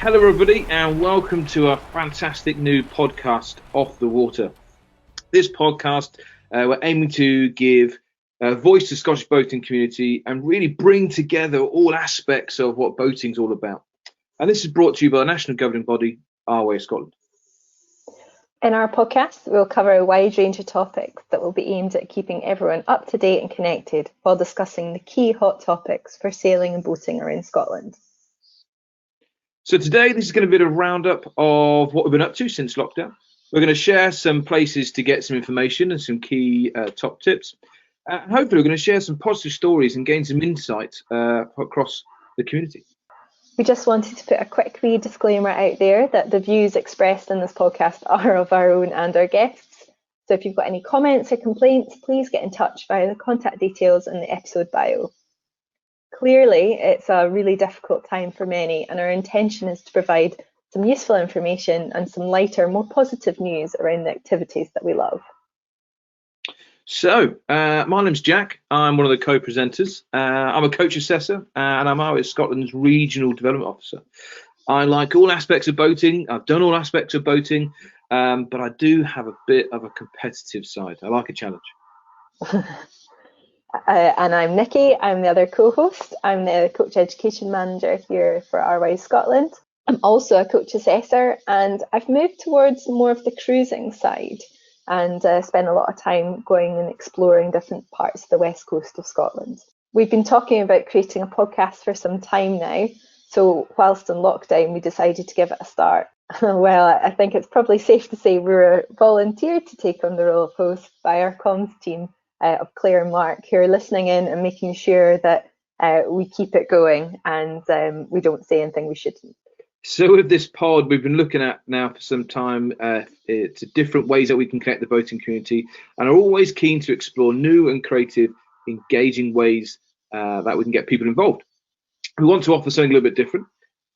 Hello everybody and welcome to our fantastic new podcast, Off the Water. This podcast, we're aiming to give voice to the Scottish boating community and really bring together all aspects of what boating's all about. And this is brought to you by the national governing body, RYA Scotland. In our podcast, we'll cover a wide range of topics that will be aimed at keeping everyone up to date and connected while discussing the key hot topics for sailing and boating around Scotland. So today, this is going to be a roundup of what we've been up to since lockdown. We're going to share some places to get some information and some key top tips. Hopefully, we're going to share some positive stories and gain some insight across the community. We just wanted to put a quick wee disclaimer out there that the views expressed in this podcast are of our own and our guests. So if you've got any comments or complaints, please get in touch via the contact details in the episode bio. Clearly, it's a really difficult time for many, and our intention is to provide some useful information and some lighter, more positive news around the activities that we love. So, my name's Jack. I'm one of the co-presenters. I'm a coach assessor and I'm RYA Scotland's Regional Development Officer. I like all aspects of boating. I've done all aspects of boating, but I do have a bit of a competitive side. I like a challenge. And I'm Nikki. I'm the other co-host. I'm the Coach Education Manager here for RYA Scotland. I'm also a coach assessor, and I've moved towards more of the cruising side and spend a lot of time going and exploring different parts of the west coast of Scotland. We've been talking about creating a podcast for some time now, so whilst in lockdown we decided to give it a start. Well, I think it's probably safe to say we were volunteered to take on the role of host by our comms team of Claire and Mark, who are listening in and making sure that we keep it going and we don't say anything we shouldn't. So with this pod, we've been looking at now for some time to different ways that we can connect the boating community, and are always keen to explore new and creative, engaging ways that we can get people involved. We want to offer something a little bit different,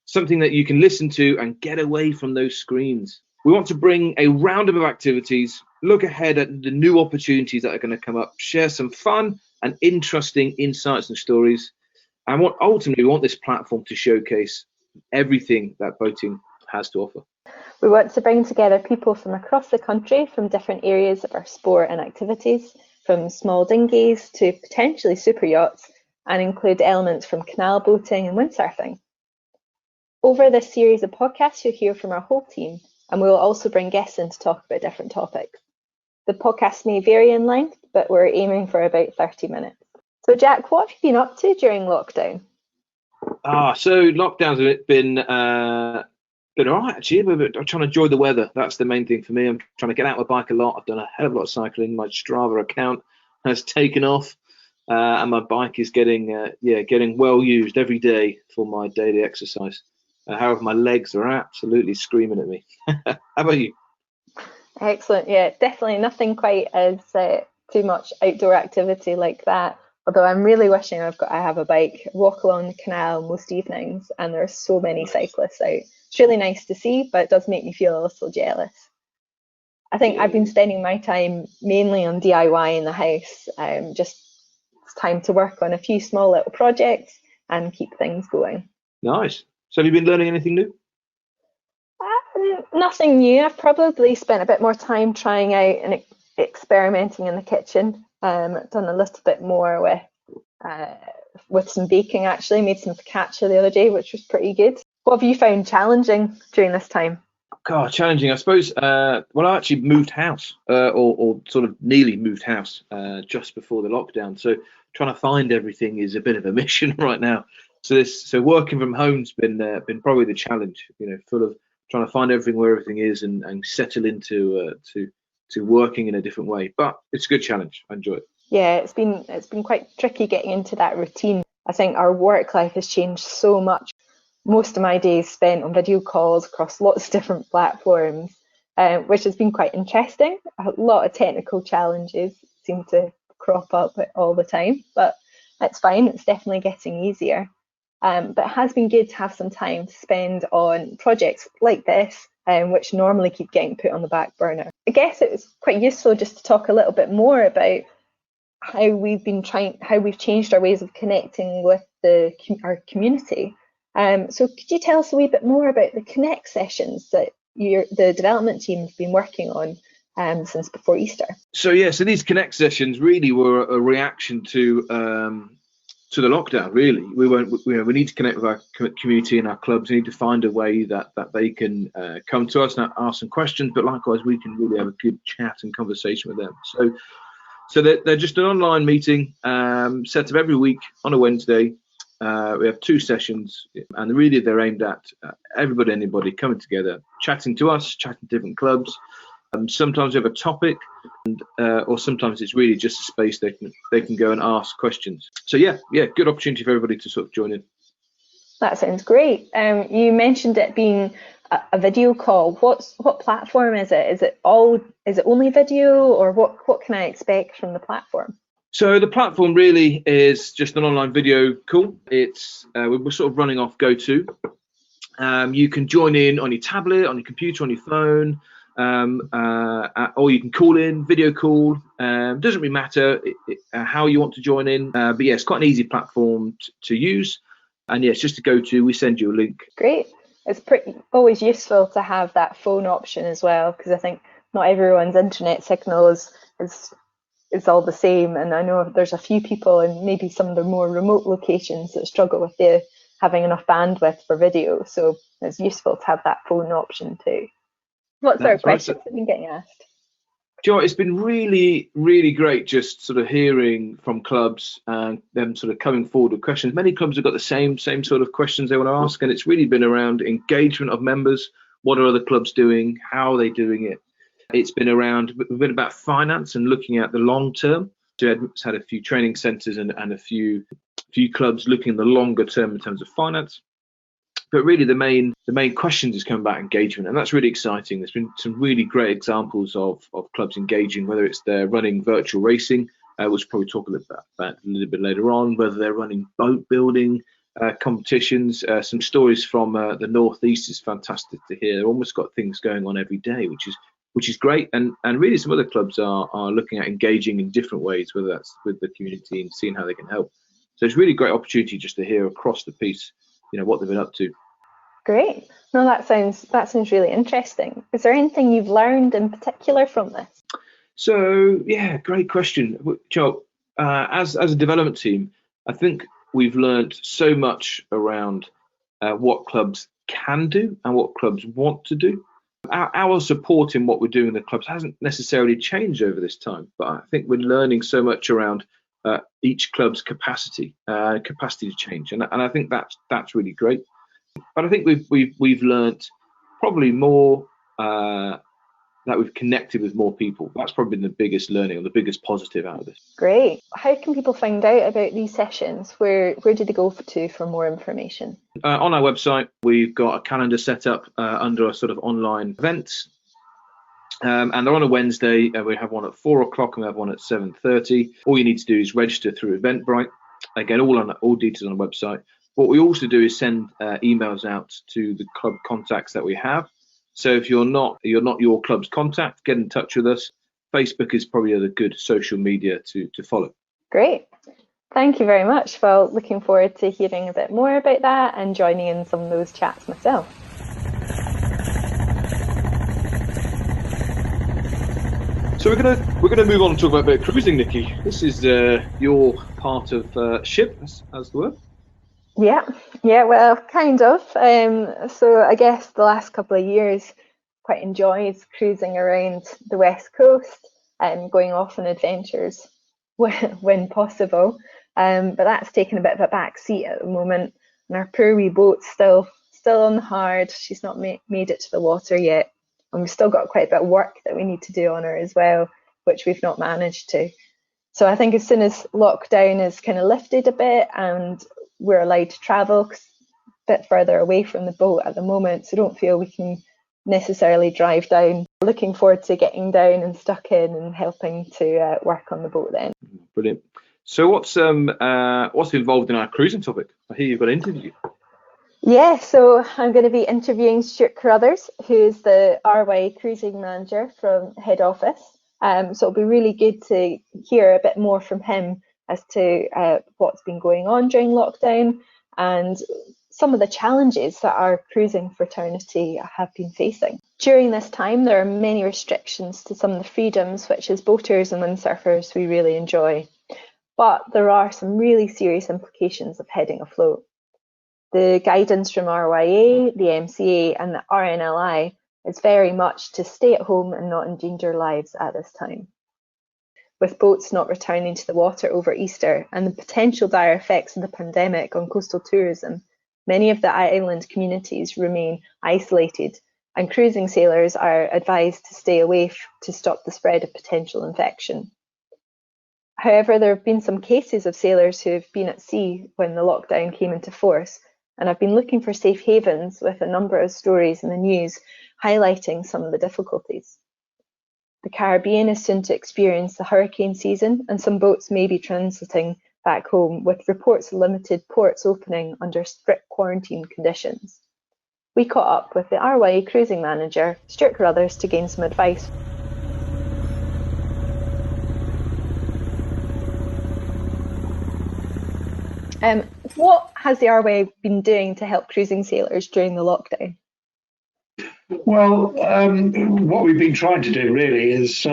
something that you can listen to and get away from those screens. We want to bring a roundup of activities, look ahead at the new opportunities that are going to come up, share some fun and interesting insights and stories. And ultimately, we want this platform to showcase everything that boating has to offer. We want to bring together people from across the country, from different areas of our sport and activities, from small dinghies to potentially super yachts, and include elements from canal boating and windsurfing. Over this series of podcasts, you'll hear from our whole team, and we will also bring guests in to talk about different topics. The podcast may vary in length, but we're aiming for about 30 minutes. So Jack, what have you been up to during lockdown? So lockdown's been all right, actually. I'm trying to enjoy the weather. That's the main thing for me. I'm trying to get out my bike a lot. I've done a hell of a lot of cycling. My Strava account has taken off, and my bike is getting well used every day for my daily exercise. However, my legs are absolutely screaming at me. How about you? Excellent. Yeah, definitely nothing quite as too much outdoor activity like that. Although I'm really wishing I have a bike. I walk along the canal most evenings, and there are so many cyclists out. It's really nice to see, but it does make me feel a little jealous. I think I've been spending my time mainly on DIY in the house. It's time to work on a few small little projects and keep things going. Nice. So have you been learning anything new? Nothing new. I've probably spent a bit more time trying out and experimenting in the kitchen. Done a little bit more with some baking, actually. Made some focaccia the other day, which was pretty good. What have you found challenging during this time? God, challenging, I suppose. I actually moved house, or sort of nearly moved house just before the lockdown. So trying to find everything is a bit of a mission right now. So working from home's been probably the challenge. Full of trying to find everything where everything is and settle into to working in a different way. But it's a good challenge. I enjoy it. Yeah, it's been quite tricky getting into that routine. I think our work life has changed so much. Most of my days spent on video calls across lots of different platforms, which has been quite interesting. A lot of technical challenges seem to crop up all the time, but it's fine. It's definitely getting easier. But it has been good to have some time to spend on projects like this, which normally keep getting put on the back burner. I guess it was quite useful just to talk a little bit more about how we've changed our ways of connecting with our community. So could you tell us a wee bit more about the Connect sessions that the development team have been working on since before Easter? So these Connect sessions really were a reaction to the lockdown. Really, we need to connect with our community and our clubs. We need to find a way that they can come to us and ask some questions, but likewise we can really have a good chat and conversation with them. So they're just an online meeting set up every week on a Wednesday. We have 2 sessions, and really they're aimed at everybody, anybody coming together, chatting to us, chatting to different clubs. Sometimes we have a topic, or sometimes it's really just a space they can go and ask questions. So good opportunity for everybody to sort of join in. That sounds great. You mentioned it being a video call. What platform is it? Is it only video, or what can I expect from the platform? So the platform really is just an online video call. It's we're sort of running off GoTo. You can join in on your tablet, on your computer, on your phone, or you can call in, video call. Doesn't really matter how you want to join in, but yeah, it's quite an easy platform to use. And yeah, it's just a GoTo. We send you a link. Great. It's always useful to have that phone option as well, because I think not everyone's internet signal is all the same, and I know there's a few people in maybe some of the more remote locations that struggle with having enough bandwidth for video, so it's useful to have that phone option too. What sort of questions have been getting asked? Joe, it's been really, really great just sort of hearing from clubs and them sort of coming forward with questions. Many clubs have got the same sort of questions they want to ask, and it's really been around engagement of members. What are other clubs doing? How are they doing it? It's been about finance and looking at the long term. So Edmonton's had a few training centres and a few clubs looking at the longer term in terms of finance. But really the main questions is coming about engagement, and that's really exciting. There's been some really great examples of clubs engaging, whether it's they're running virtual racing, which we'll probably talk a little bit about a little bit later on, whether they're running boat building competitions. Some stories from the Northeast is fantastic to hear. They've almost got things going on every day, which is great, and really some other clubs are looking at engaging in different ways, whether that's with the community and seeing how they can help. So it's really great opportunity just to hear across the piece, what they've been up to. Great. No, that sounds really interesting. Is there anything you've learned in particular from this? So yeah, great question, Joe. As a development team, I think we've learned so much around what clubs can do and what clubs want to do. Our support in what we're doing in the clubs hasn't necessarily changed over this time, but I think we're learning so much around each club's capacity to change, and I think that's really great. But I think we've learned probably more that we've connected with more people. That's probably been the biggest learning or the biggest positive out of this. Great. How can people find out about these sessions? Where do they go for more information? On our website, we've got a calendar set up under a sort of online events. And they're on a Wednesday. We have one at 4:00 and we have one at 7:30. All you need to do is register through Eventbrite. Again, all details on the website. What we also do is send emails out to the club contacts that we have. So if you're not your club's contact, get in touch with us. Facebook is probably a good social media to follow. Great. Thank you very much. Well, looking forward to hearing a bit more about that and joining in some of those chats myself. So we're gonna move on and talk about a bit of cruising, Nikki. This is your part of ship, as the word. Yeah, well, kind of. So I guess the last couple of years, quite enjoyed cruising around the West Coast and going off on adventures when possible. But that's taken a bit of a back seat at the moment, and our poor wee boat's still on the hard. She's not made it to the water yet, and we've still got quite a bit of work that we need to do on her as well, which we've not managed to. So I think as soon as lockdown is kind of lifted a bit and we're allowed to travel a bit further away from the boat at the moment, so don't feel we can necessarily drive down. Looking forward to getting down and stuck in and helping to work on the boat then. Brilliant. So what's involved in our cruising topic? I hear you've got an interview. Yeah, so I'm going to be interviewing Stuart Carruthers, who is the RYA Cruising Manager from head office. So it'll be really good to hear a bit more from him as to what's been going on during lockdown and some of the challenges that our cruising fraternity have been facing. During this time, there are many restrictions to some of the freedoms which as boaters and windsurfers we really enjoy. But there are some really serious implications of heading afloat. The guidance from RYA, the MCA and the RNLI is very much to stay at home and not endanger lives at this time. With boats not returning to the water over Easter and the potential dire effects of the pandemic on coastal tourism, many of the island communities remain isolated and cruising sailors are advised to stay away to stop the spread of potential infection. However, there have been some cases of sailors who have been at sea when the lockdown came into force, and I've been looking for safe havens with a number of stories in the news highlighting some of the difficulties. The Caribbean is soon to experience the hurricane season, and some boats may be transiting back home, with reports of limited ports opening under strict quarantine conditions. We caught up with the RYA Cruising Manager, Stuart Carruthers, to gain some advice. What has the RYA been doing to help cruising sailors during the lockdown? Well, what we've been trying to do really is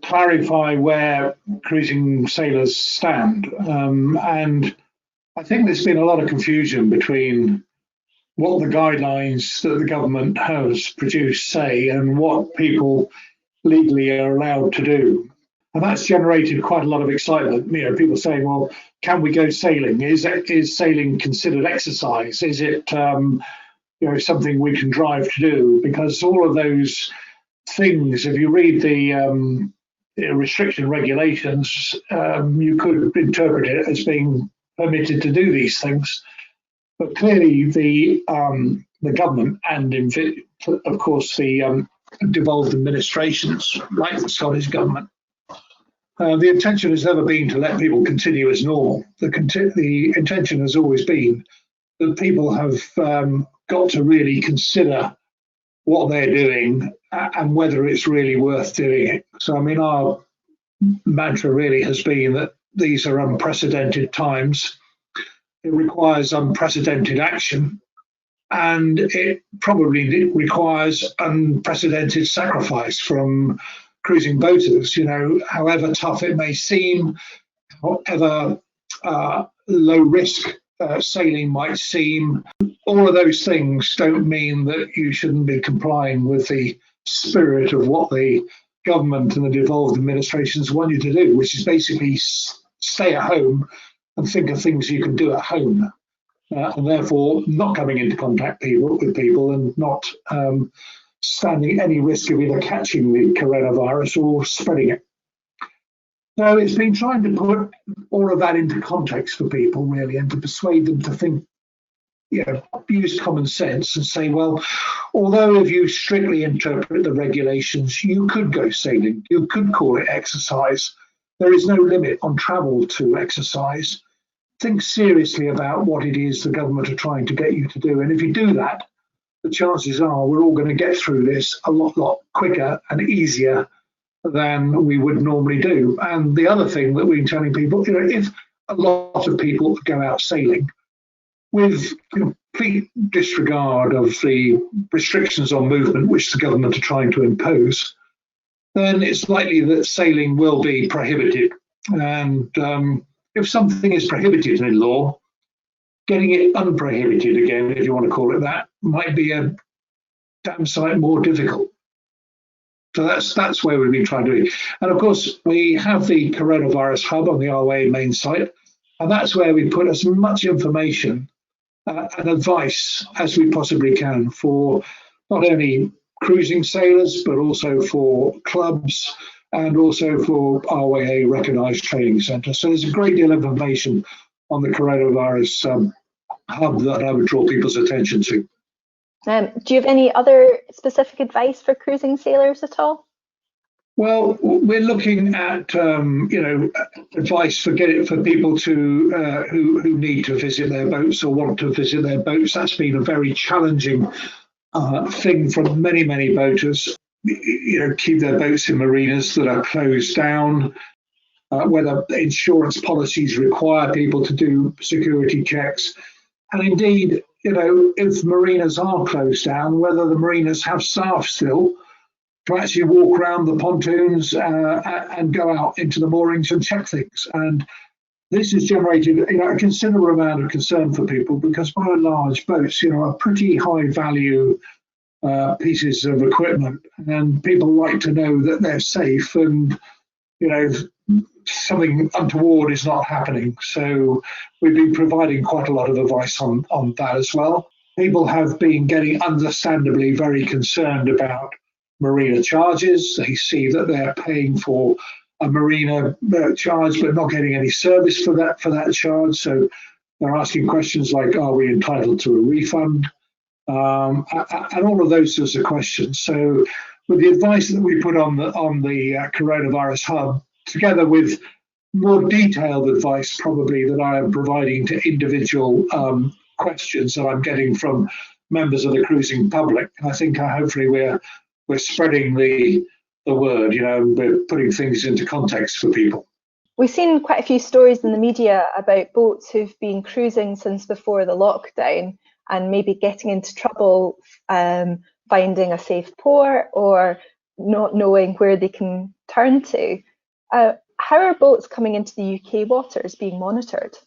clarify where cruising sailors stand. And I think there's been a lot of confusion between what the guidelines that the government has produced say and what people legally are allowed to do. And that's generated quite a lot of excitement. You know, people saying, well, can we go sailing? Is sailing considered exercise? Is it something we can drive to do? Because all of those things, if you read the restriction regulations, you could interpret it as being permitted to do these things. But clearly the government and, of course, the devolved administrations, like the Scottish government, the intention has never been to let people continue as normal. The intention has always been that people have got to really consider what they're doing and whether it's really worth doing it. So, I mean, our mantra really has been that these are unprecedented times. It requires unprecedented action, and it probably requires unprecedented sacrifice from cruising boaters. You know, however tough it may seem, however low risk sailing might seem, all of those things don't mean that you shouldn't be complying with the spirit of what the government and the devolved administrations want you to do, which is basically stay at home and think of things you can do at home, and therefore not coming into contact with people and not standing any risk of either catching the coronavirus or spreading it. So it's been trying to put all of that into context for people, really, and to persuade them to think, use common sense and say, well, although if you strictly interpret the regulations, you could go sailing, you could call it exercise. There is no limit on travel to exercise. Think seriously about what it is the government are trying to get you to do. And if you do that, the chances are we're all going to get through this a lot quicker and easier than we would normally do. And the other thing that we're telling people, if a lot of people go out sailing with complete disregard of the restrictions on movement which the government are trying to impose, then it's likely that sailing will be prohibited. And if something is prohibited in law, getting it unprohibited again, if you want to call it that, might be a damn sight more difficult. So that's where we've been trying to do. And of course, we have the coronavirus hub on the RYA main site, and that's where we put as much information and advice as we possibly can for not only cruising sailors, but also for clubs and also for RYA recognised training centres. So there's a great deal of information on the coronavirus hub that I would draw people's attention to. Do you have any other specific advice for cruising sailors at all? Well, we're looking at advice for people to who need to visit their boats or want to visit their boats. That's been a very challenging thing for many boaters. Keep their boats in marinas that are closed down. Whether insurance policies require people to do security checks. And indeed, if marinas are closed down, whether the marinas have staff still to actually walk around the pontoons and go out into the moorings and check things. And this has generated a considerable amount of concern for people, because by and large, boats are pretty high value pieces of equipment, and people like to know that they're safe and something untoward is not happening. So we've been providing quite a lot of advice on that as well. People have been getting understandably very concerned about marina charges. They see that they're paying for a marina charge but not getting any service for that charge. So they're asking questions like, are we entitled to a refund? And all of those sorts of questions. So with the advice that we put on the coronavirus hub, together with more detailed advice probably that I am providing to individual questions that I'm getting from members of the cruising public, I think hopefully we're spreading the word, and we're putting things into context for people. We've seen quite a few stories in the media about boats who've been cruising since before the lockdown and maybe getting into trouble finding a safe port or not knowing where they can turn to. How are boats coming into the UK waters being monitored?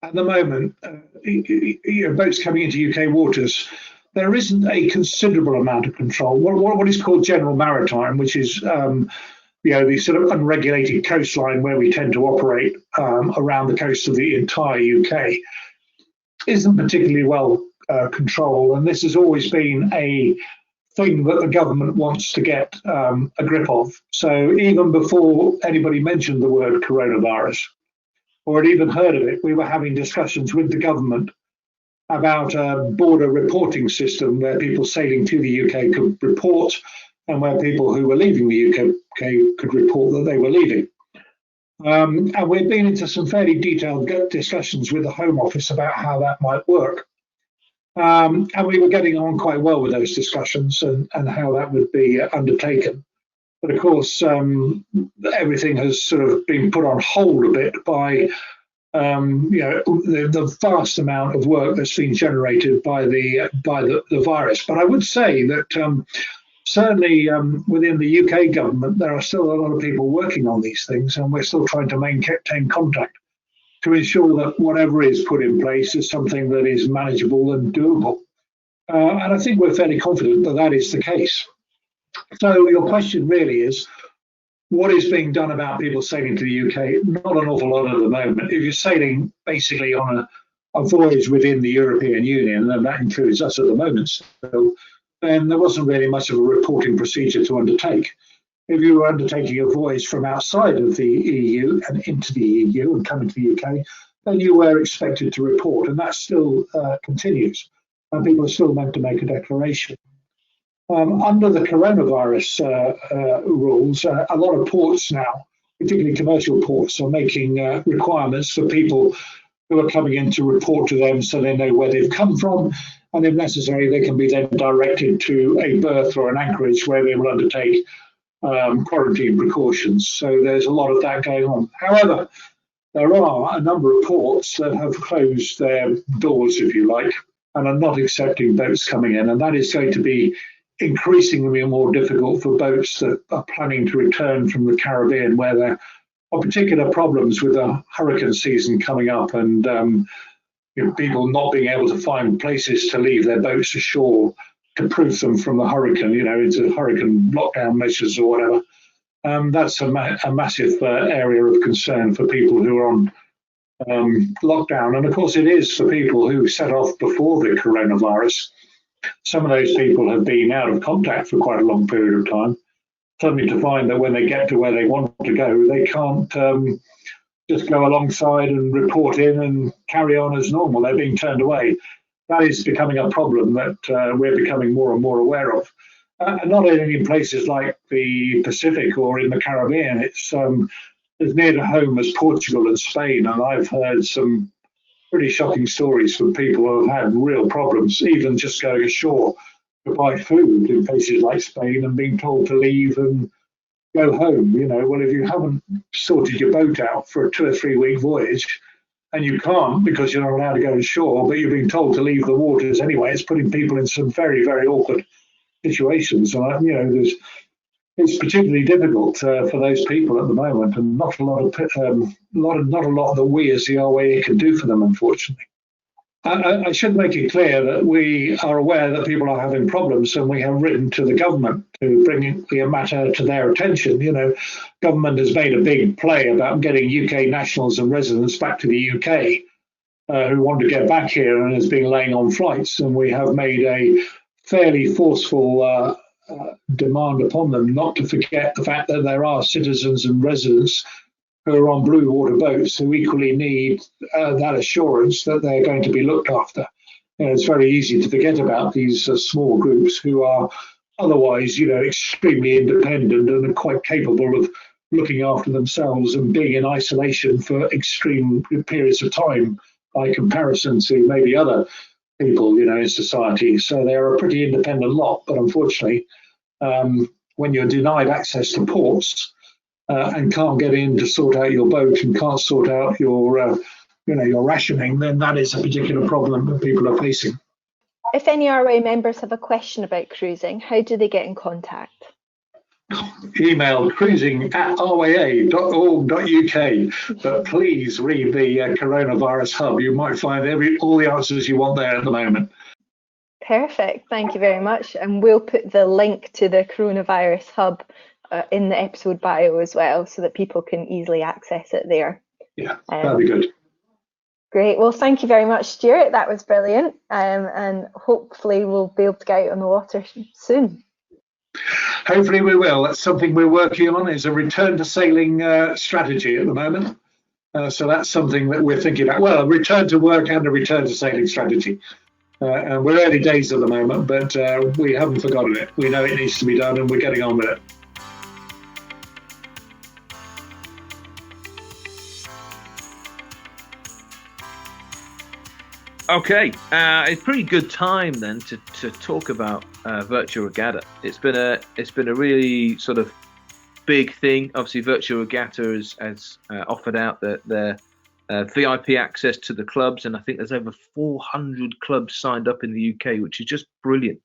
At the moment, boats coming into UK waters, there isn't a considerable amount of control. What is called general maritime, which is the sort of unregulated coastline where we tend to operate around the coast of the entire UK, isn't particularly well controlled. And this has always been a thing that the government wants to get a grip of. So even before anybody mentioned the word coronavirus or had even heard of it, we were having discussions with the government about a border reporting system where people sailing to the UK could report and where people who were leaving the UK could report that they were leaving. And we've been into some fairly detailed discussions with the Home Office about how that might work. And we were getting on quite well with those discussions and how that would be undertaken. But of course, everything has sort of been put on hold a bit by the vast amount of work that's been generated by the virus. But I would say that certainly within the UK government, there are still a lot of people working on these things, and we're still trying to maintain contact to ensure that whatever is put in place is something that is manageable and doable. And I think we're fairly confident that that is the case. So your question really is, what is being done about people sailing to the UK? Not an awful lot at the moment. If you're sailing basically on a voyage within the European Union, and that includes us at the moment, so then there wasn't really much of a reporting procedure to undertake. If you were undertaking a voyage from outside of the EU and into the EU and coming to the UK, then you were expected to report, and that still continues. And people are still meant to make a declaration. Under the coronavirus rules, a lot of ports now, particularly commercial ports, are making requirements for people who are coming in to report to them so they know where they've come from. And if necessary, they can be then directed to a berth or an anchorage where they will undertake quarantine precautions. So there's a lot of that going on. However, there are a number of ports that have closed their doors, if you like, and are not accepting boats coming in. And that is going to be increasingly more difficult for boats that are planning to return from the Caribbean, where there are particular problems with the hurricane season coming up and people not being able to find places to leave their boats ashore to proof them from the hurricane, into hurricane lockdown measures or whatever. That's a massive area of concern for people who are on lockdown. And of course, it is for people who set off before the coronavirus. Some of those people have been out of contact for quite a long period of time, suddenly to find that when they get to where they want to go, they can't just go alongside and report in and carry on as normal. They're being turned away. That is becoming a problem that we're becoming more and more aware of. And not only in places like the Pacific or in the Caribbean, it's as near to home as Portugal and Spain. And I've heard some pretty shocking stories from people who have had real problems, even just going ashore to buy food in places like Spain and being told to leave and go home. Well, if you haven't sorted your boat out for a 2 or 3 week voyage, and you can't because you're not allowed to go ashore, but you're being told to leave the waters anyway. It's putting people in some very, very awkward situations. And, it's particularly difficult for those people at the moment, and not a lot that we as the RYA can do for them, unfortunately. I should make it clear that we are aware that people are having problems, and we have written to the government to bring the matter to their attention. Government has made a big play about getting UK nationals and residents back to the UK who want to get back here, and has been laying on flights. And we have made a fairly forceful demand upon them not to forget the fact that there are citizens and residents who are on blue water boats who equally need that assurance that they're going to be looked after. It's very easy to forget about these small groups who are otherwise, extremely independent and are quite capable of looking after themselves and being in isolation for extreme periods of time by comparison to maybe other people, in society. So they're a pretty independent lot, but unfortunately, when you're denied access to ports, and can't get in to sort out your boat and can't sort out your rationing, then that is a particular problem that people are facing. If any RYA members have a question about cruising, how do they get in contact? Email cruising@rya.org.uk, but please read the Coronavirus Hub. You might find all the answers you want there at the moment. Perfect, thank you very much. And we'll put the link to the Coronavirus Hub in the episode bio as well, so that people can easily access it there. Yeah, that'd be good. Great. Well, thank you very much, Stuart. That was brilliant. And hopefully we'll be able to get out on the water soon. Hopefully we will. That's something we're working on, is a return to sailing strategy at the moment. So that's something that we're thinking about. Well, a return to work and a return to sailing strategy. And we're early days at the moment, but we haven't forgotten it. We know it needs to be done, and we're getting on with it. Okay, it's pretty good time then to talk about Virtual Regatta. It's been a really sort of big thing. Obviously, Virtual Regatta has offered out their VIP access to the clubs, and I think there's over 400 clubs signed up in the UK, which is just brilliant.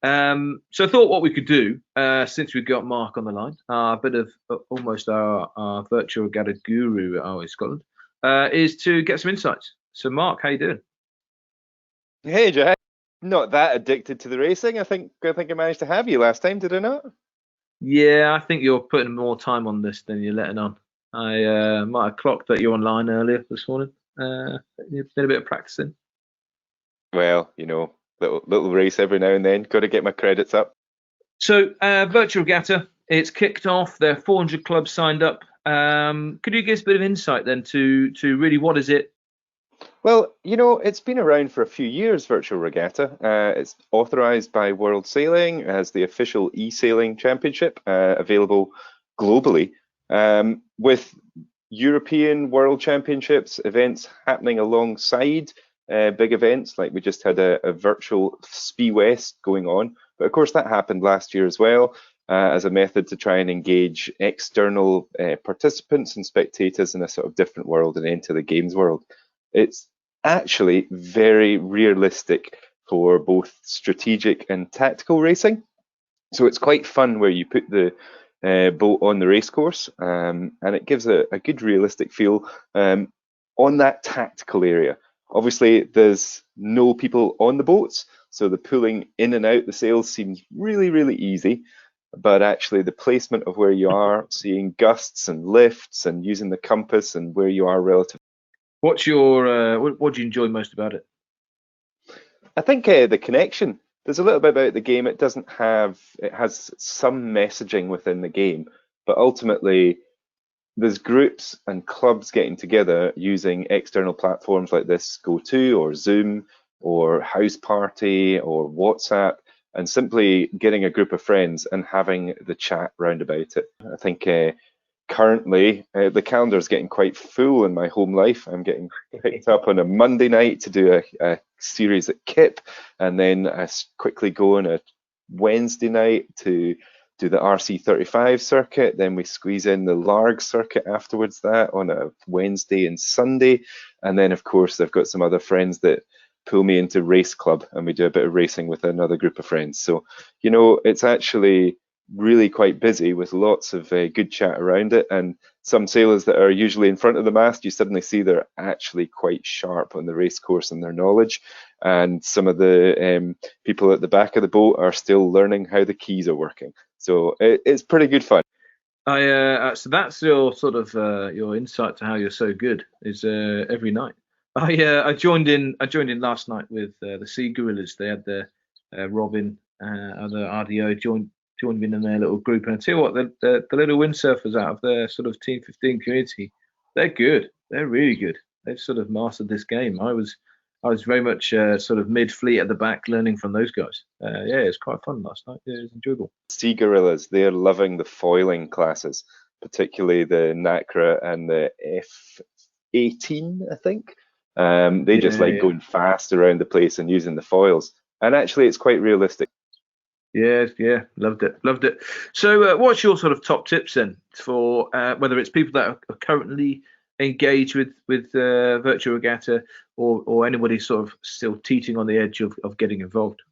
So I thought what we could do, since we've got Mark on the line, a bit of almost our Virtual Regatta guru at RYA Scotland, is to get some insights. So Mark, how you doing? Hey, Jack. Not that addicted to the racing. I think I managed to have you last time, did I not? Yeah, I think you're putting more time on this than you're letting on. I might have clocked that you're online earlier this morning. You've done a bit of practicing. Well, little race every now and then. Got to get my credits up. So, Virtual Regatta, it's kicked off. There are 400 clubs signed up. Could you give us a bit of insight then to really what is it? Well, it's been around for a few years, Virtual Regatta. It's authorised by World Sailing as the official eSailing championship, available globally, with European World Championships events happening alongside big events. Like we just had a virtual SPI West going on. But of course, that happened last year as well, as a method to try and engage external participants and spectators in a sort of different world and into the games world. It's actually very realistic for both strategic and tactical racing. So it's quite fun where you put the boat on the race course, and it gives a good realistic feel on that tactical area. Obviously, there's no people on the boats, so the pulling in and out the sails seems really, really easy. But actually, the placement of where you are, seeing gusts and lifts and using the compass and where you are relative. What's your what do you enjoy most about it? I think the connection. There's a little bit about the game. It has some messaging within the game, but ultimately there's groups and clubs getting together using external platforms like this GoTo or Zoom or House Party or WhatsApp, and simply getting a group of friends and having the chat round about it. I think currently the calendar is getting quite full in my home life. I'm getting picked up on a Monday night to do a series at Kip, and then I quickly go on a Wednesday night to do the RC35 circuit. Then we squeeze in the Larg circuit afterwards, that on a Wednesday and Sunday, And then, of course, I've got some other friends that pull me into race club, and we do a bit of racing with another group of friends. So, you know, it's actually really quite busy with lots of good chat around it. And some sailors that are usually in front of the mast, you suddenly see they're actually quite sharp on the race course and their knowledge. And some of the people at the back of the boat are still learning how the keys are working. So it's pretty good fun. So that's your sort of your insight to how you're so good is every night. I joined in last night with the Sea Gorillas. They had their Robin and the RDO joined in their little group. And I tell you what, the little windsurfers out of their sort of Team 15 community, they're good. They're really good. They've sort of mastered this game. I was very much sort of mid-fleet at the back, learning from those guys. Yeah, it was quite fun last night. Yeah, it was enjoyable. Sea Gorillas, they're loving the foiling classes, particularly the NACRA and the F18, I think. They just like going fast around the place and using the foils. And actually, it's quite realistic. Yeah, loved it. So what's your sort of top tips then for whether it's people that are currently engaged with Virtual Regatta or anybody sort of still teetering on the edge of getting involved?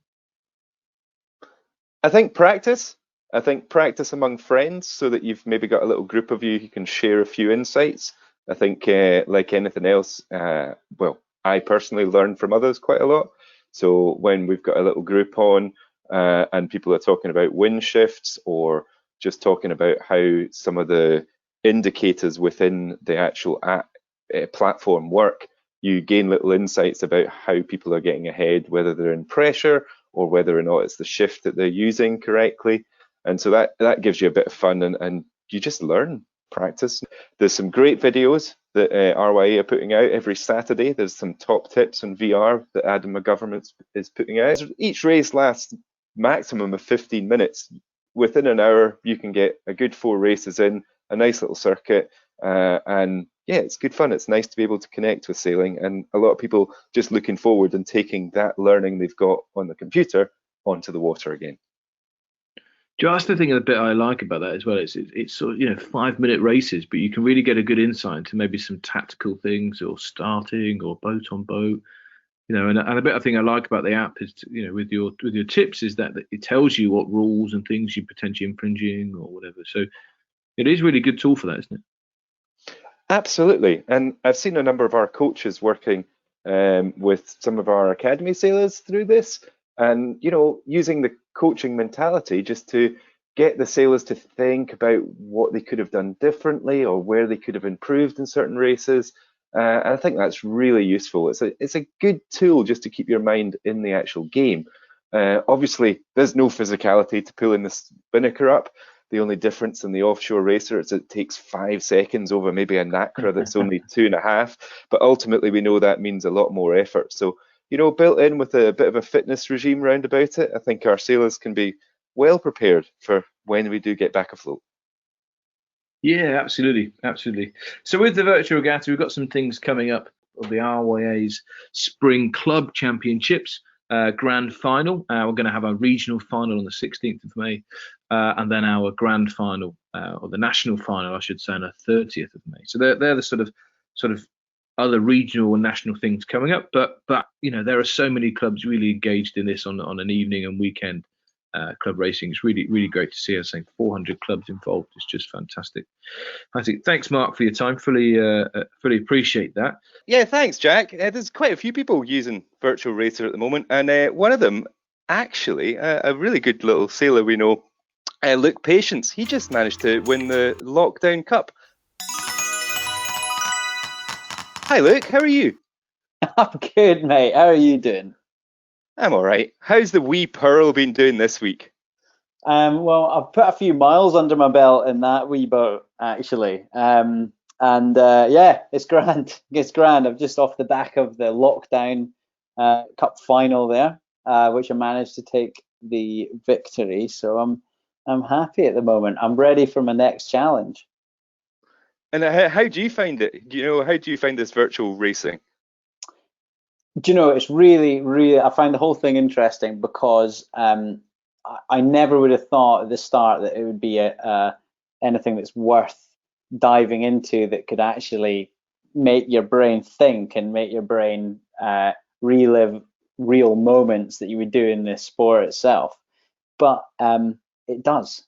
I think practice among friends so that you've maybe got a little group of you who can share a few insights. I think like anything else, well, I personally learn from others quite a lot. So when we've got a little group on and people are talking about wind shifts or just talking about how some of the indicators within the actual app, platform work, you gain little insights about how people are getting ahead, whether they're in pressure or whether or not it's the shift that they're using correctly. And so that gives you a bit of fun and you just learn, practice. There's some great videos that RYA are putting out every Saturday. There's some top tips on VR that Adam McGovern is putting out. Each race lasts maximum of 15 minutes. Within an hour, you can get a good 4 races in, a nice little circuit, and yeah, it's good fun. It's nice to be able to connect with sailing, and a lot of people just looking forward and taking that learning they've got on the computer onto the water again. That's the thing, the bit I like about that as well. It's sort of 5-minute races, but you can really get a good insight into maybe some tactical things or starting or boat on boat. And a bit I think I like about the app is with your tips is that it tells you what rules and things you're potentially infringing or whatever. So it is a really good tool for that, isn't it? Absolutely, and I've seen a number of our coaches working with some of our academy sailors through this, and using the coaching mentality just to get the sailors to think about what they could have done differently or where they could have improved in certain races. And I think that's really useful. It's a good tool just to keep your mind in the actual game. Obviously, there's no physicality to pulling the spinnaker up. The only difference in the offshore racer is it takes 5 seconds over maybe a NACRA that's only 2.5. But ultimately, we know that means a lot more effort. So, built in with a bit of a fitness regime round about it, I think our sailors can be well prepared for when we do get back afloat. Yeah, absolutely. So with the Virtual Regatta, we've got some things coming up. The RYA's Spring Club Championships Grand Final. We're going to have a regional final on the 16th of May, and then our Grand Final, or the National Final, I should say, on the 30th of May. So they're the sort of other regional and national things coming up. But there are so many clubs really engaged in this on an evening and weekend. Club racing. It's really great to see. I was saying 400 clubs involved. It's just fantastic. Thanks, Mark, for your time. Fully appreciate that. Yeah, thanks, Jack. There's quite a few people using Virtual Racer at the moment, and one of them, actually, a really good little sailor we know, Luke Patience. He just managed to win the Lockdown Cup. Hi, Luke. How are you? I'm good, mate. How are you doing? I'm all right. How's the wee Pearl been doing this week? Well, I've put a few miles under my belt in that wee boat, actually. Yeah, it's grand. It's grand. I'm just off the back of the Lockdown Cup final there, which I managed to take the victory. So I'm happy at the moment. I'm ready for my next challenge. And how do you find it? How do you find this virtual racing? It's really, I find the whole thing interesting because I never would have thought at the start that it would be anything that's worth diving into that could actually make your brain think and make your brain relive real moments that you would do in this sport itself. But it does.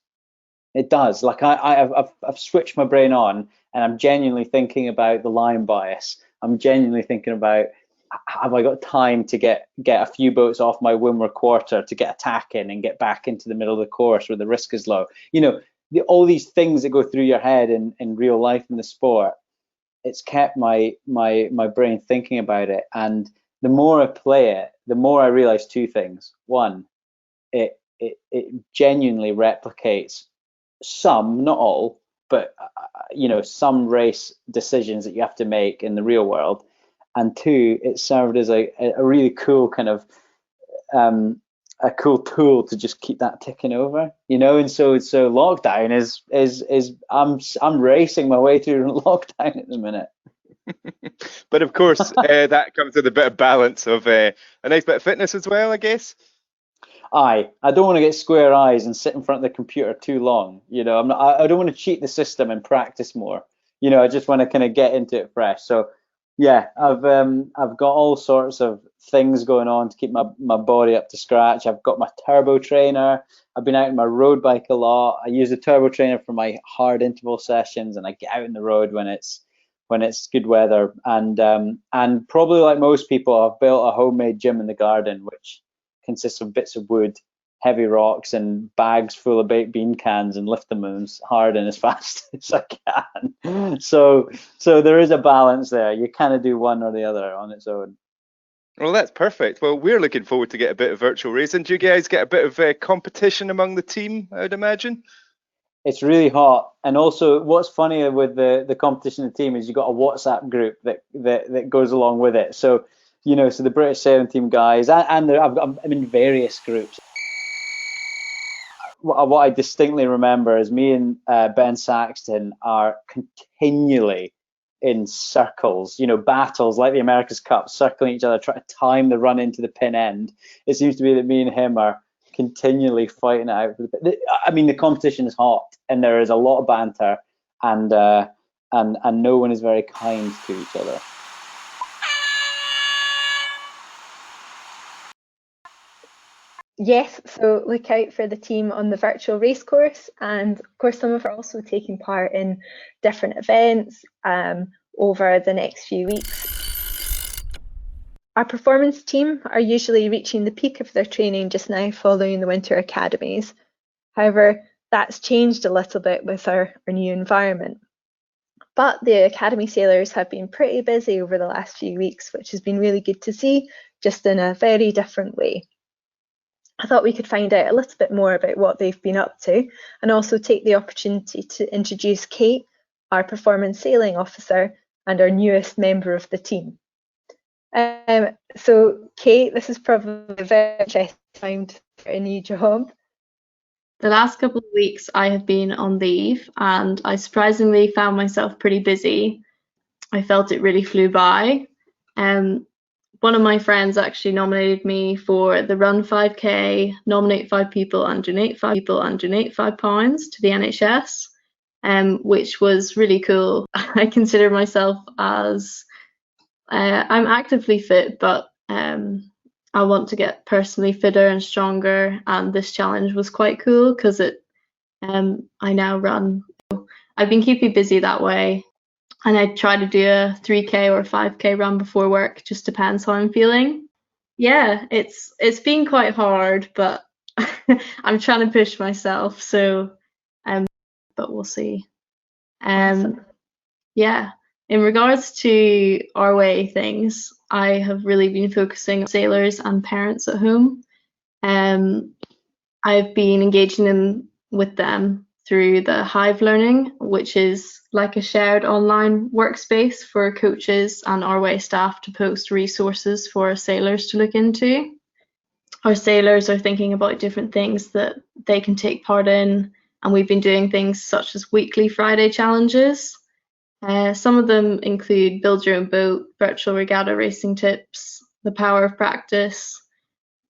It does. Like I've switched my brain on, and I'm genuinely thinking about the line bias. I'm genuinely thinking about, have I got time to get a few boats off my windward quarter to get a tack in and get back into the middle of the course where the risk is low? You know, all these things that go through your head in real life in the sport. It's kept my brain thinking about it, and the more I play it, the more I realize two things. One, it genuinely replicates some, not all, but you know, some race decisions that you have to make in the real world. And two, it served as a really cool kind of a cool tool to just keep that ticking over, you know. And so lockdown is I'm racing my way through lockdown at the minute. But of course, that comes with a bit of balance of a nice bit of fitness as well, I guess. I don't want to get square eyes and sit in front of the computer too long. You know, I don't want to cheat the system and practice more. You know, I just want to kind of get into it fresh. So yeah, I've got all sorts of things going on to keep my body up to scratch. I've got my turbo trainer. I've been out on my road bike a lot. I use the turbo trainer for my hard interval sessions, and I get out on the road when it's good weather. And probably like most people, I've built a homemade gym in the garden, which consists of bits of wood, heavy rocks, and bags full of baked bean cans, and lift them as hard and as fast as I can. So there is a balance there. You kind of do one or the other on its own. Well, that's perfect. Well, we're looking forward to get a bit of virtual racing. Do you guys get a bit of competition among the team, I would imagine? It's really hot. And also, what's funny with the competition in the team is you've got a WhatsApp group that goes along with it. So, you know, so the British sailing team guys, and I'm in various groups. What I distinctly remember is me and Ben Saxton are continually in circles, you know, battles like the America's Cup, circling each other, trying to time the run into the pin end. It seems to be that me and him are continually fighting it out. I mean, the competition is hot, and there is a lot of banter, and no one is very kind to each other. Yes, so look out for the team on the virtual race course, and of course some of us are also taking part in different events over the next few weeks. Our performance team are usually reaching the peak of their training just now following the winter academies. However, that's changed a little bit with our new environment. But the academy sailors have been pretty busy over the last few weeks, which has been really good to see, just in a very different way. I thought we could find out a little bit more about what they've been up to, and also take the opportunity to introduce Kate, our performance sailing officer and our newest member of the team. So Kate, this is probably a very interesting time to start a new job. The last couple of weeks I have been on leave, and I surprisingly found myself pretty busy. I felt it really flew by. One of my friends actually nominated me for the Run 5K, nominate 5 people and donate 5 people and donate £5 to the NHS, which was really cool. I consider myself as I'm actively fit, but I want to get personally fitter and stronger, and this challenge was quite cool because I now run. I've been keeping busy that way. And I try to do a 3K or 5K run before work, just depends how I'm feeling. Yeah, it's been quite hard, but I'm trying to push myself. So, but we'll see. Yeah, in regards to RYA things, I have really been focusing on sailors and parents at home. I've been engaging with them through the Hive Learning, which is like a shared online workspace for coaches and RYA staff to post resources for sailors to look into. Our sailors are thinking about different things that they can take part in, and we've been doing things such as weekly Friday challenges. Some of them include build your own boat, virtual regatta racing tips, the power of practice.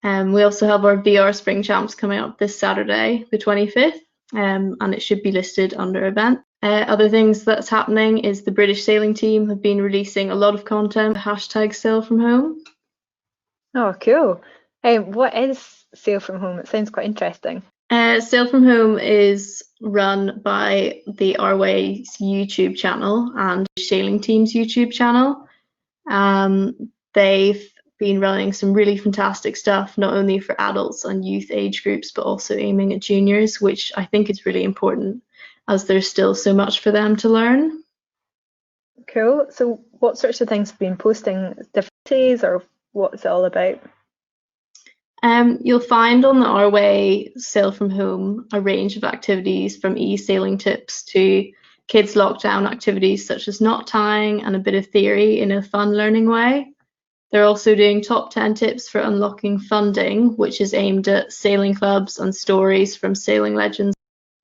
We also have our VR Spring Champs coming up this Saturday, the 25th. And it should be listed under event. Other things that's happening is the British sailing team have been releasing a lot of content, hashtag sail from home. Oh, cool. What is Sail from Home? It sounds quite interesting. Sail from Home is run by the RYA's YouTube channel and sailing team's YouTube channel. They've been running some really fantastic stuff, not only for adults and youth age groups, but also aiming at juniors, which I think is really important as there's still so much for them to learn. Cool. So what sorts of things have been posting? Different days, or what's it all about? You'll find on the RYA Sail from Home a range of activities, from eSailing tips to kids lockdown activities such as knot tying and a bit of theory in a fun learning way. They're also doing top 10 tips for unlocking funding, which is aimed at sailing clubs and stories from sailing legends.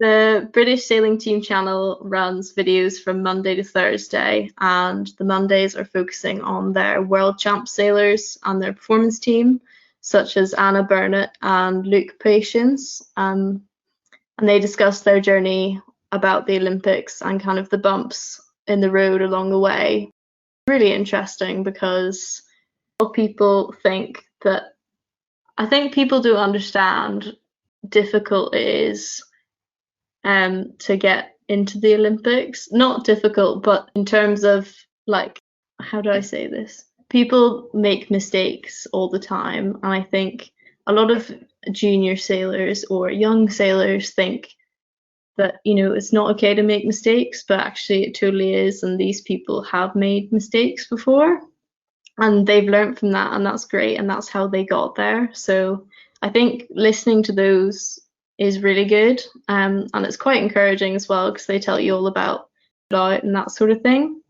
The British Sailing Team channel runs videos from Monday to Thursday, and the Mondays are focusing on their world champ sailors and their performance team, such as Anna Burnett and Luke Patience, and they discuss their journey about the Olympics and kind of the bumps in the road along the way. It's really interesting because a lot of people think that, I think people don't understand difficult it is to get into the Olympics. Not difficult, but in terms of, like, how do I say this? People make mistakes all the time, and I think a lot of junior sailors or young sailors think that, you know, it's not okay to make mistakes, but actually it totally is, and these people have made mistakes before and they've learned from that, and that's great, and that's how they got there. So I think listening to those is really good, and it's quite encouraging as well, because they tell you all about it and that sort of thing.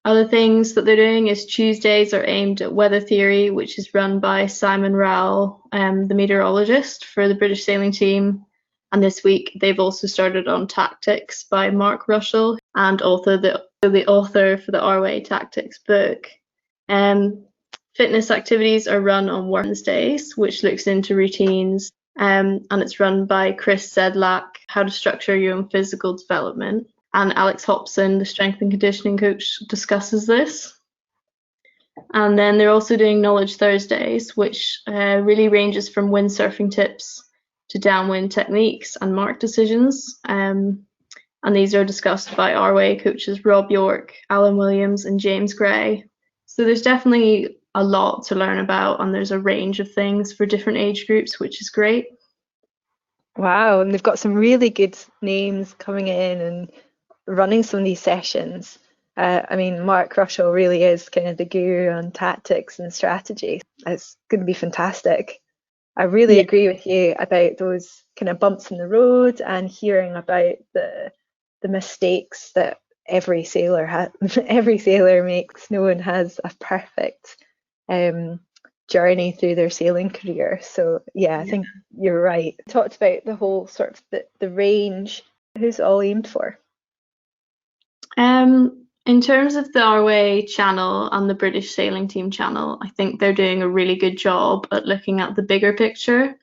Other things that they're doing is Tuesdays are aimed at weather theory, which is run by Simon Rowell, the meteorologist for the British sailing team. And this week they've also started on tactics by Mark Russell, and also the author for the RYA Tactics book. Fitness activities are run on Wednesdays, which looks into routines, and it's run by Chris Sedlak, how to structure your own physical development. And Alex Hobson, the strength and conditioning coach, discusses this. And then they're also doing Knowledge Thursdays, which really ranges from windsurfing tips to downwind techniques and mark decisions. And these are discussed by RYA coaches Rob York, Alan Williams, and James Gray. So there's definitely a lot to learn about, and there's a range of things for different age groups, which is great. Wow, and they've got some really good names coming in and running some of these sessions. I mean, Mark Russell really is kind of the guru on tactics and strategy. It's going to be fantastic. I really agree with you about those kind of bumps in the road, and hearing about the mistakes that every sailor makes. No one has a perfect journey through their sailing career. So I think you're right. You talked about the whole sort of the range. Who's it all aimed for? In terms of the RYA channel and the British Sailing Team channel, I think they're doing a really good job at looking at the bigger picture.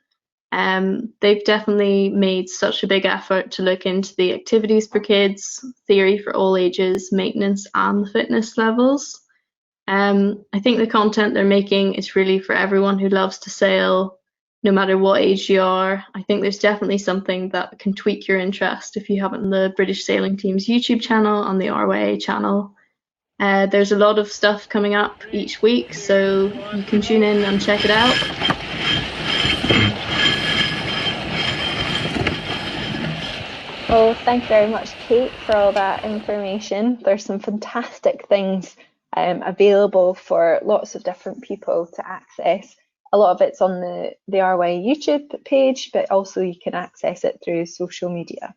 They've definitely made such a big effort to look into the activities for kids, theory for all ages, maintenance, and the fitness levels. I think the content they're making is really for everyone who loves to sail, no matter what age you are. I think there's definitely something that can tweak your interest if you haven't the British Sailing Team's YouTube channel and the RYA channel. There's a lot of stuff coming up each week, so you can tune in and check it out. Well, thank you very much, Kate, for all that information. There's some fantastic things available for lots of different people to access. A lot of it's on the RYA YouTube page, but also you can access it through social media.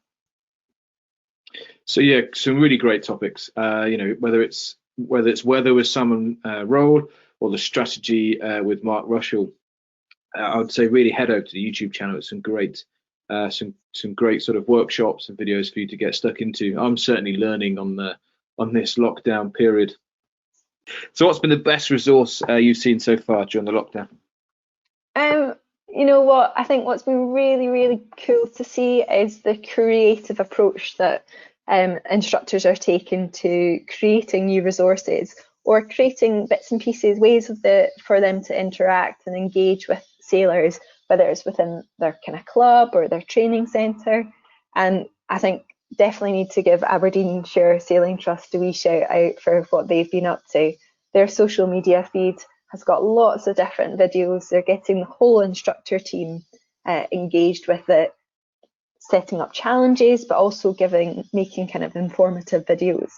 So some really great topics. Whether it's weather with Simon Rowell or the strategy with Mark Russell, I would say really head over to the YouTube channel. It's some great sort of workshops and videos for you to get stuck into. I'm certainly learning on this lockdown period. So what's been the best resource you've seen so far during the lockdown? You know what? I think what's been really, really cool to see is the creative approach that instructors are taking to creating new resources or creating bits and pieces, ways for them to interact and engage with sailors, whether it's within their kind of club or their training centre. And I think definitely need to give Aberdeenshire Sailing Trust a wee shout out for what they've been up to. Their social media feed has got lots of different videos. They're getting the whole instructor team engaged with it, setting up challenges, but also making kind of informative videos.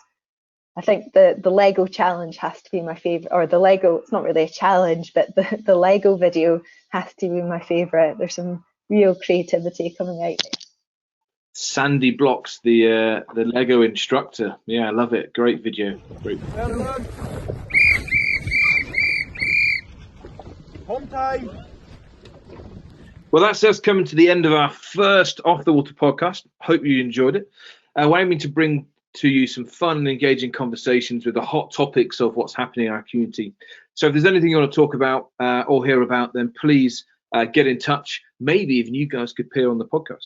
I think the Lego challenge has to be my favourite, or the Lego, it's not really a challenge, but the Lego video has to be my favourite. There's some real creativity coming out there. Sandy Blocks, the Lego instructor. Yeah, I love it. Great video. Great. Home time. Well, that's us coming to the end of our first Off the Water podcast. Hope you enjoyed it. We're aiming to bring to you some fun and engaging conversations with the hot topics of what's happening in our community. So if there's anything you want to talk about or hear about, then please get in touch. Maybe even you guys could appear on the podcast.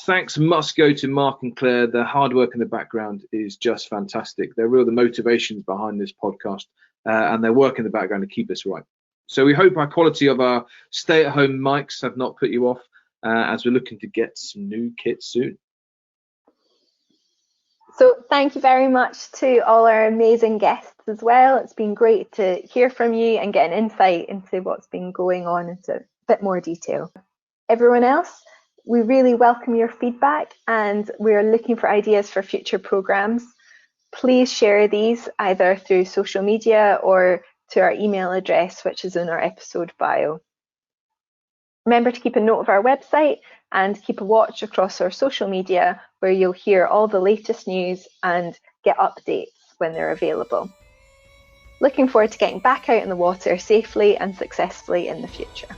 Thanks must go to Mark and Claire. Their hard work in the background is just fantastic. They're the motivations behind this podcast, and their work in the background to keep us right. So we hope our quality of our stay-at-home mics have not put you off as we're looking to get some new kit soon. So thank you very much to all our amazing guests as well. It's been great to hear from you and get an insight into what's been going on into a bit more detail. Everyone else, we really welcome your feedback and we're looking for ideas for future programmes. Please share these either through social media or to our email address, which is in our episode bio. Remember to keep a note of our website and keep a watch across our social media where you'll hear all the latest news and get updates when they're available. Looking forward to getting back out in the water safely and successfully in the future.